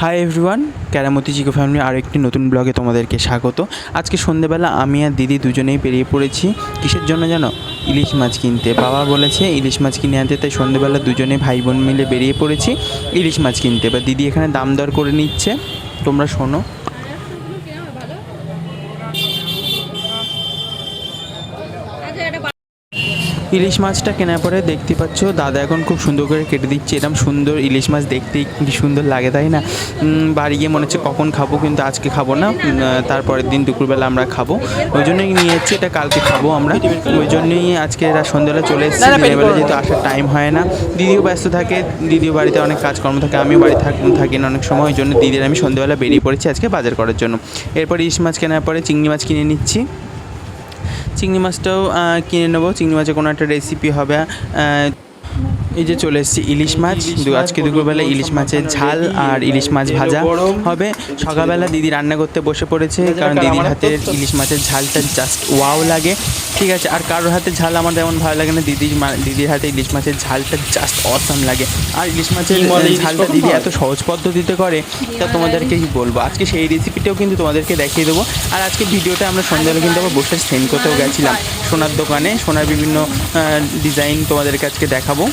Hi everyone, কেরামতি Chicco family আর একটি নতুন ব্লগে তোমাদেরকে স্বাগত। আজকে সন্ধ্যেবেলা আমি আর দিদি দুজনেই বেরিয়ে পড়েছি। কিসের জন্য জানো? ইলিশ মাছ কিনতে। বাবা বলেছে ইলিশ মাছ কিনে আনতে, তাই সন্ধ্যেবেলা দুজনে ভাই বোন মিলে বেরিয়ে পড়েছি ইলিশ মাছ কিনতে। এবার দিদি এখানে দাম দর করে নিচ্ছে, তোমরা শোনো। ইলিশ মাছটা কেনার পরে দেখতে পাচ্ছ দাদা এখন খুব সুন্দর করে কেটে দিচ্ছে। এরকম সুন্দর ইলিশ মাছ দেখতেই কি সুন্দর লাগে, তাই না? বাড়ি গিয়ে মনে হচ্ছে কখন খাবো, কিন্তু আজকে খাবো না, তারপরের দিন দুপুরবেলা আমরা খাবো। ওই জন্যই নিয়ে যাচ্ছি, এটা কালকে খাবো আমরা। ওই জন্যই আজকে সন্ধ্যাবেলা চলে এসেছি। দিনের বেলা যেহেতু আসার টাইম হয় না, দিদিও ব্যস্ত থাকে, দিদিও বাড়িতে অনেক কাজকর্ম থাকে, আমিও বাড়ি থাকি না অনেক সময়। ওই জন্য দিদির আমি সন্ধ্যাবেলা বেরিয়ে পড়েছি আজকে বাজার করার জন্য। এরপর ইলিশ মাছ কেনার পরে চিংড়ি মাছ কিনে নিচ্ছি। চিংড়ি মাছটাও কিনে নেবো, চিংড়ি মাছের কোনো একটা রেসিপি হবে। এই যে চলে এসেছি ইলিশ মাছ। আজকে দুপুরবেলা ইলিশ মাছের ঝাল আর ইলিশ মাছ ভাজা হবে। সকালবেলা দিদি রান্না করতে বসে পড়েছে, কারণ দিদির হাতের ইলিশ মাছের ঝালটা জাস্ট ওয়াও লাগে। ঠিক আছে, আর কারোর হাতের ঝাল আমার তেমন ভালো লাগে না, দিদির হাতে ইলিশ মাছের ঝালটা জাস্ট অসাম লাগে। আর ইলিশ মাছের ঝালটা দিদি এত সহজ পদ্ধতিতে করে, তা তোমাদেরকে কি বলবো। আজকে সেই রেসিপিটাও কিন্তু তোমাদেরকে দেখিয়ে দেবো। আর আজকে ভিডিওটা আমরা সন্ধ্যাবেলা কিন্তু আবার বসে সেন্ড করতেও গেছিলাম সোনার দোকানে। সোনার বিভিন্ন ডিজাইন তোমাদেরকে আজকে দেখাবো।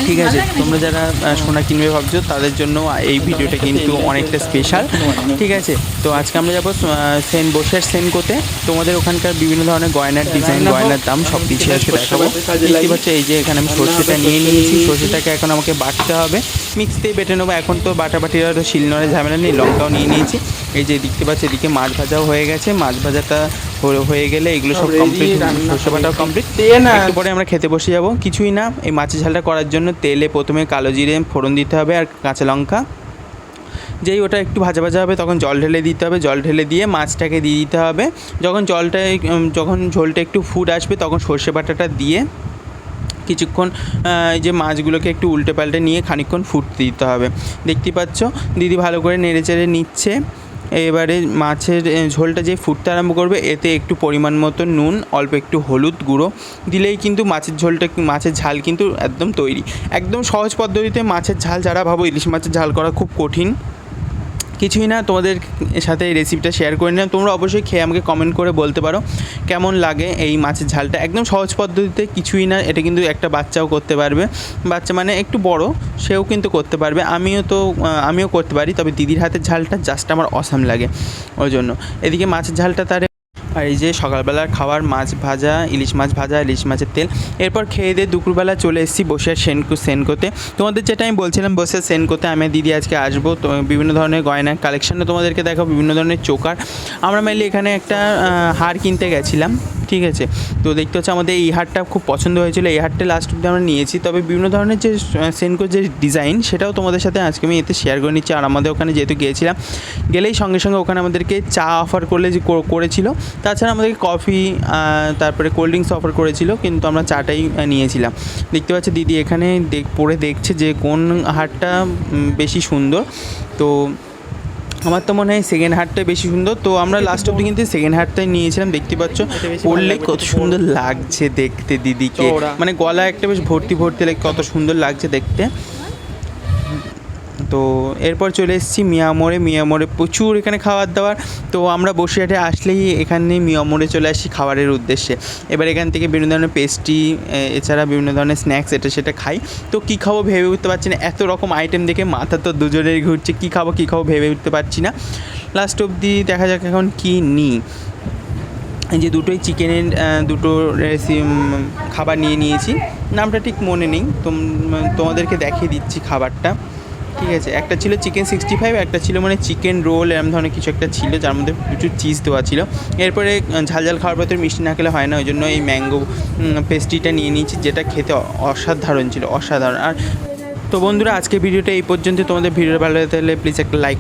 ঠিক আছে, তোমরা যারা সোনা কিনবে ভাবছো তাদের জন্য এই ভিডিওটা কিন্তু অনেকটা স্পেশাল। ঠিক আছে, তো আজকে আমরা যাবো বসে সেন করতে। তোমাদের ওখানকার বিভিন্ন ধরনের গয়নার ডিজাইন, গয়নার দাম সব কিছু আজকে দেখাবো। দেখতে পাচ্ছ এই যে এখানে আমি সর্ষেটা নিয়ে নিয়েছি। সর্ষেটাকে এখন আমাকে বাটতে হবে, মিক্সতেই বেটে নেবো। এখন তো বাটাবাটির হয়তো শিলনোড়ে ঝামেলা নেই। লঙ্কাও নিয়ে নিয়েছি। এই যে দেখতে পাচ্ছি এদিকে মাছ ভাজাও হয়ে গেছে। মাছ ভাজাটা হয়ে গেলে এগুলো সব কমপ্লিট, সর্ষে বাটাও কমপ্লিট। একটু পরে আমরা খেতে বসে যাবো। কিছুই না, এই মাছের ঝালটা করার জন্য তেলে প্রথমে কালো জিরে ফোড়ন দিতে হবে আর কাঁচা লঙ্কা। যেই ওটা একটু ভাজা ভাজা হবে তখন জল ঢেলে দিতে হবে। জল ঢেলে দিয়ে মাছটাকে দিয়ে দিতে হবে। যখন ঝোলটা একটু ফুট আসবে তখন সর্ষে বাটাটা দিয়ে কিছুক্ষণ এই যে মাছগুলোকে একটু উল্টে পাল্টে নিয়ে খানিকক্ষণ ফুটতে দিতে হবে। দেখতে পাচ্ছ দিদি ভালো করে নেড়ে চেড়ে নিচ্ছে। এবারে মাছের ঝোলটা যে ফুটতে আরম্ভ করবে, এতে একটু পরিমাণ মতো নুন, অল্প একটু হলুদ গুঁড়ো দিলেই কিন্তু মাছের ঝাল কিন্তু একদম তৈরি। একদম সহজ পদ্ধতিতে মাছের ঝাল। যারা ভাবো ইলিশ মাছের ঝাল করা খুব কঠিন, কিছুই না, তোমাদের সাথে এই রেসিপিটা শেয়ার করে নিলাম। তোমরা অবশ্যই খেয়ে আমাকে কমেন্ট করে বলতে পারো কেমন লাগে এই মাছের ঝালটা। একদম সহজ পদ্ধতিতে, কিছুই না। এটা কিন্তু একটা বাচ্চাও করতে পারবে, বাচ্চা মানে একটু বড়, সেও কিন্তু করতে পারবে। আমিও করতে পারি, তবে দিদির হাতের ঝালটা জাস্ট আমার অসাম লাগে। ওই জন্য এদিকে মাছের ঝালটা আর এই যে সকালবেলার খাবার মাছ ভাজা, ইলিশ মাছ ভাজা, ইলিশ মাছের তেল। এরপর খেয়ে দিয়ে দুপুরবেলা চলে এসেছি বসে সেন করতে। তোমাদের যেটা আমি বলছিলাম বসে সেন করতে, আমি দিদি আজকে আসবো। তো বিভিন্ন ধরনের গয়নার কালেকশানও তোমাদেরকে দেখাবো, বিভিন্ন ধরনের চোকার। আমরা মেনলি এখানে একটা হার কিনতে গেছিলাম। ঠিক আছে, তো দেখতে হচ্ছে আমাদের এই হারটা খুব পছন্দ হয়েছিল। এই হারটা লাস্ট অব্দি আমরা নিয়েছি। তবে বিভিন্ন ধরনের যে সেনকোর যে ডিজাইন, সেটাও তোমাদের সাথে আজকে আমি এতে শেয়ার করে নিচ্ছি। আর আমাদের ওখানে যেহেতু গিয়েছিলাম, গেলেই সঙ্গে সঙ্গে ওখানে আমাদেরকে চা অফার করেছিল। তাছাড়া আমাদেরকে কফি, তারপরে কোল্ড ড্রিঙ্কস অফার করেছিল, কিন্তু আমরা চাটাই নিয়েছিলাম। দেখতে পাচ্ছি দিদি এখানে পরে দেখছে যে কোন হারটা বেশি সুন্দর। তো আমার তো মনে হয় সেকেন্ড হারটাই বেশি সুন্দর। তো আমরা লাস্ট অব্দি কিন্তু সেকেন্ড হারটাই নিয়েছিলাম। দেখতে পাচ্ছ পরলে কত সুন্দর লাগছে দেখতে দিদিকে, মানে গলা একটা বেশ ভর্তি লাগে, কত সুন্দর লাগছে দেখতে। তো এরপর চলে এসেছি মিয়ামোড়ে প্রচুর এখানে খাবার দাবার। তো আমরা বসিরহাটে আসলেই এখানে মিয়ামোড়ে চলে আসি খাবারের উদ্দেশ্যে। এবার এখান থেকে বিভিন্ন ধরনের পেস্ট্রি, এছাড়া বিভিন্ন ধরনের স্ন্যাক্স এটা সেটা খাই। তো কী খাবো ভেবে উঠতে পারছি না, এত রকম আইটেম দেখে মাথা তো দুজনেরই ঘুরছে। কী খাবো ভেবে উঠতে পারছি না। লাস্ট অবধি দেখা যাক এখন কী নিই। এই যে দুটোই চিকেনের দুটো খাবার নিয়েছি, নামটা ঠিক মনে নেই, তোমাদেরকে দেখিয়ে দিচ্ছি খাবারটা। ঠিক আছে, একটা ছিল চিকেন 65, একটা ছিল মানে চিকেন রোল, এরকম ধরনের কিছু একটা ছিল, যার মধ্যে প্রচুর চিজ দেওয়া ছিল। এরপরে ঝাল খাওয়ার পরে মিষ্টি না খেলে হয় না, ওই জন্য এই ম্যাঙ্গো পেস্ট্রিটা নিয়ে নিয়েছি, যেটা খেতে অসাধারণ ছিল, অসাধারণ। আর তো বন্ধুরা, আজকে ভিডিওটা এই পর্যন্ত। তোমাদের ভিডিও ভালো লাগলে প্লিজ একটা লাইক